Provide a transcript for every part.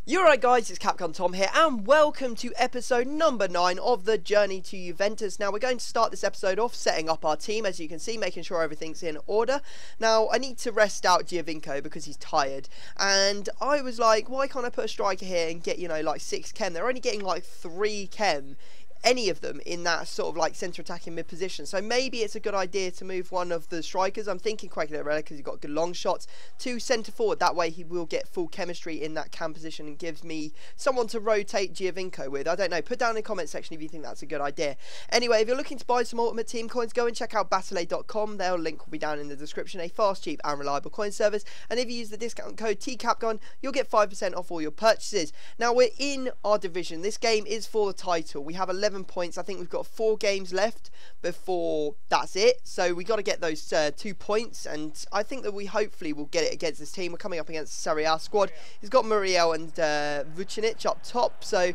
You're right guys, it's Capcom Tom here and welcome to episode number 9 of the journey to Juventus. Now we're going to start this episode off setting up our team, as you can see, making sure everything's in order. Now I need to rest out Giovinco because he's tired, and I was like, why can't I put a striker here and get, you know, like 6 chem? They're only getting like 3 chem, any of them, in that sort of like centre attacking mid position. So maybe it's a good idea to move one of the strikers. I'm thinking Quagliarella because he's got good long shots, to centre forward. That way he will get full chemistry in that cam position and gives me someone to rotate Giovinco with. I don't know, put down in the comment section if you think that's a good idea. Anyway, if you're looking to buy some Ultimate Team coins, go and check out battle8.com. Their link will be down in the description. A fast, cheap and reliable coin service, and if you use the discount code TCAPGON, you'll get 5% off all your purchases. Now we're in our division. This game is for the title. We have 11 points. I think we've got 4 games left before that's it, so we got to get those 2 points, and I think that we hopefully will get it against this team. We're coming up against the Serie A squad. He's got Muriel and Vucinic up top, so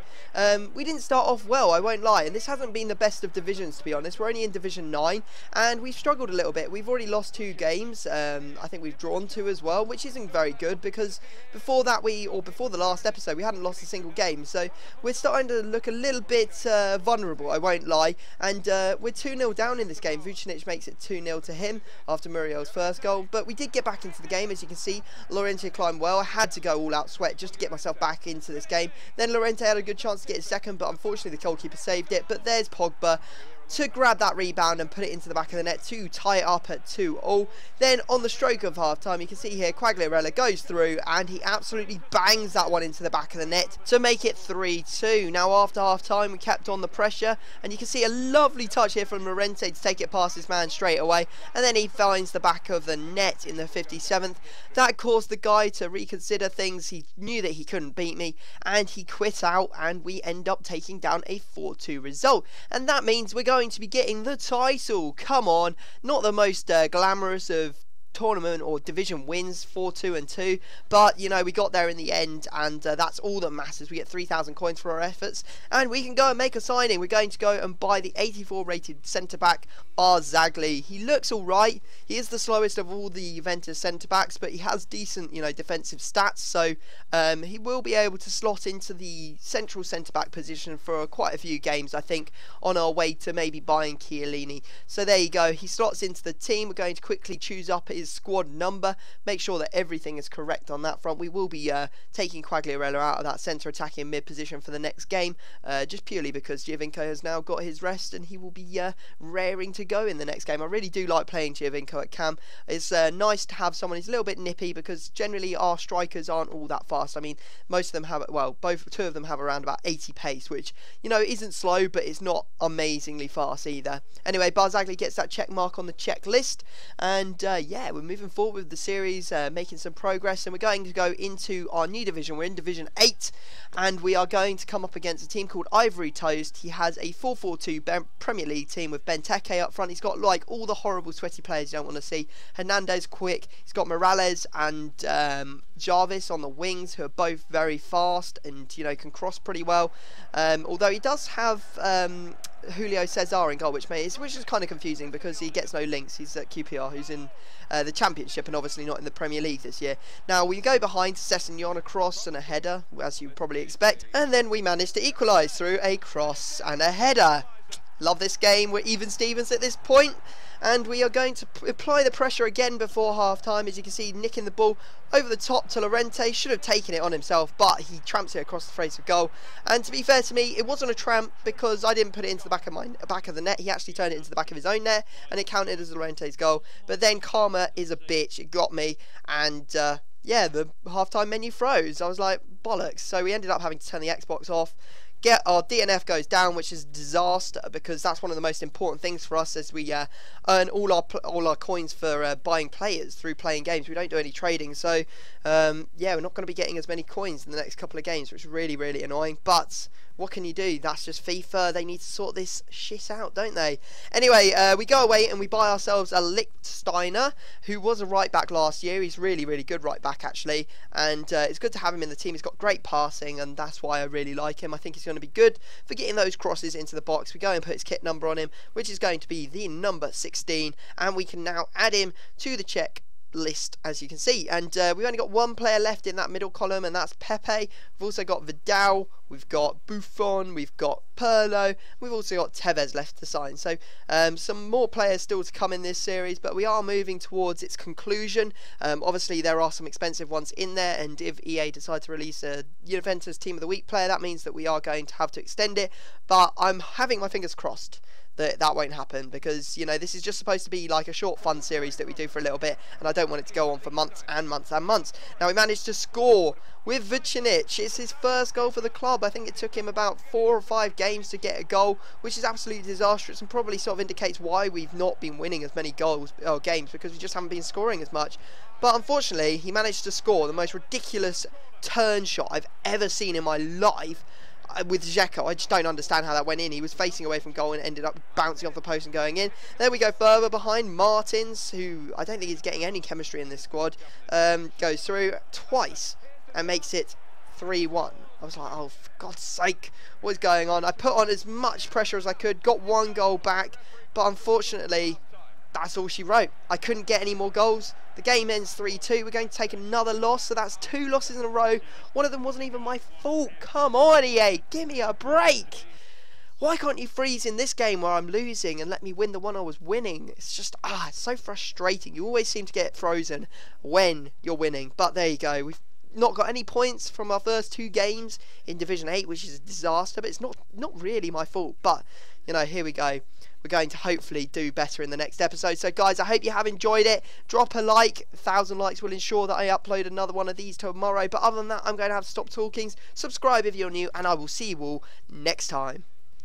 we didn't start off well, I won't lie, and this hasn't been the best of divisions, to be honest. We're only in Division 9 and we've struggled a little bit. We've already lost 2 games. I think we've drawn 2 as well, which isn't very good, because before that before the last episode we hadn't lost a single game, so we're starting to look a little bit vulnerable, I won't lie, and we're 2-0 down in this game. Vucinic makes it 2-0 to him after Muriel's first goal, but we did get back into the game. As you can see, Llorente climbed well. I had to go all out sweat just to get myself back into this game. Then Llorente had a good chance to get his second, but unfortunately the goalkeeper saved it. But there's Pogba to grab that rebound and put it into the back of the net to tie it up at 2-2. Then on the stroke of half time, you can see here Quagliarella goes through and he absolutely bangs that one into the back of the net to make it 3-2. Now after half time we kept on the pressure, and you can see a lovely touch here from Llorente to take it past his man straight away, and then he finds the back of the net in the 57th. That caused the guy to reconsider things. He knew that he couldn't beat me and he quit out, and we end up taking down a 4-2 result, and that means we're going to be getting the title. Come on, not the most glamorous of tournament or division wins, 4-2 and 2, but you know, we got there in the end, and that's all that matters. We get 3,000 coins for our efforts, and we can go and make a signing. We're going to go and buy the 84 rated centre back Barzagli. He looks alright. He is the slowest of all the Juventus centre backs, but he has decent, you know, defensive stats, so he will be able to slot into the central centre back position for quite a few games, I think, on our way to maybe buying Chiellini. So there you go, he slots into the team. We're going to quickly choose up his squad number, make sure that everything is correct on that front. We will be taking Quagliarella out of that centre attacking mid position for the next game, just purely because Giovinco has now got his rest and he will be raring to go in the next game. I really do like playing Giovinco at cam. It's nice to have someone who's a little bit nippy, because generally our strikers aren't all that fast. I mean, most of them have, well, two of them have around about 80 pace, which, you know, isn't slow, but it's not amazingly fast either. Anyway, Barzagli gets that check mark on the checklist, and yeah, we're moving forward with the series, making some progress, and we're going to go into our new division. We're in Division 8, and we are going to come up against a team called Ivory Toast. He has a 4-4-2 Premier League team with Benteke up front. He's got like all the horrible sweaty players you don't want to see. Hernandez quick. He's got Morales and Jarvis on the wings, who are both very fast and, you know, can cross pretty well. Although he does have Julio Cesar in goal, which is kind of confusing because he gets no links. He's at QPR, who's in the Championship and obviously not in the Premier League this year. Now we go behind Sessegnon, a cross and a header, as you probably expect, and then we manage to equalise through a cross and a header. Love this game. We're even Stevens at this point, and we are going to apply the pressure again before half time. As you can see, nicking the ball over the top to Llorente. Should have taken it on himself, but he tramps it across the face of goal. And to be fair to me, it wasn't a tramp, because I didn't put it into the back of the net. He actually turned it into the back of his own net, and it counted as Llorente's goal. But then Karma is a bitch. It got me, and yeah, the half-time menu froze. I was like, bollocks. So we ended up having to turn the Xbox off. Our DNF goes down, which is a disaster, because that's one of the most important things for us, as we earn all our coins for buying players through playing games. We don't do any trading, so yeah, we're not going to be getting as many coins in the next couple of games, which is really, really annoying. But what can you do? That's just FIFA. They need to sort this shit out, don't they? Anyway, we go away and we buy ourselves a Lichtsteiner, who was a right back last year. He's really, really good right back, actually, and it's good to have him in the team. He's got great passing, and that's why I really like him. I think he's going to be good for getting those crosses into the box. We go and put his kit number on him, which is going to be the number 16, and we can now add him to the check list, as you can see, and we've only got one player left in that middle column, and that's Pepe. We've also got Vidal, we've got Buffon, we've got Pirlo, we've also got Tevez left to sign. So some more players still to come in this series, but we are moving towards its conclusion. Obviously there are some expensive ones in there, and if EA decide to release a Juventus Team of the Week player, that means that we are going to have to extend it, but I'm having my fingers crossed that won't happen, because, you know, this is just supposed to be like a short fun series that we do for a little bit, and I don't want it to go on for months and months and months. Now we managed to score with Vucinic. It's his first goal for the club. I think it took him about 4 or 5 games to get a goal, which is absolutely disastrous and probably sort of indicates why we've not been winning as many games, because we just haven't been scoring as much. But unfortunately he managed to score the most ridiculous turn shot I've ever seen in my life with Dzeko. I just don't understand how that went in. He was facing away from goal and ended up bouncing off the post and going in. There we go, further behind Martins, who I don't think is getting any chemistry in this squad, goes through twice and makes it 3-1. I was like, oh, for God's sake, what is going on? I put on as much pressure as I could, got 1 goal back, but unfortunately that's all she wrote. I couldn't get any more goals. The game ends 3-2. We're going to take another loss, so that's 2 losses in a row. One of them wasn't even my fault. Come on, EA, give me a break. Why can't you freeze in this game where I'm losing and let me win the one I was winning? It's just, it's so frustrating. You always seem to get frozen when you're winning. But there you go. We've not got any points from our first 2 games in Division 8, which is a disaster, but it's not really my fault. But, you know, here we go. We're going to hopefully do better in the next episode. So guys, I hope you have enjoyed it. Drop a like. 1,000 likes will ensure that I upload another one of these tomorrow. But other than that, I'm going to have to stop talking. Subscribe if you're new, and I will see you all next time.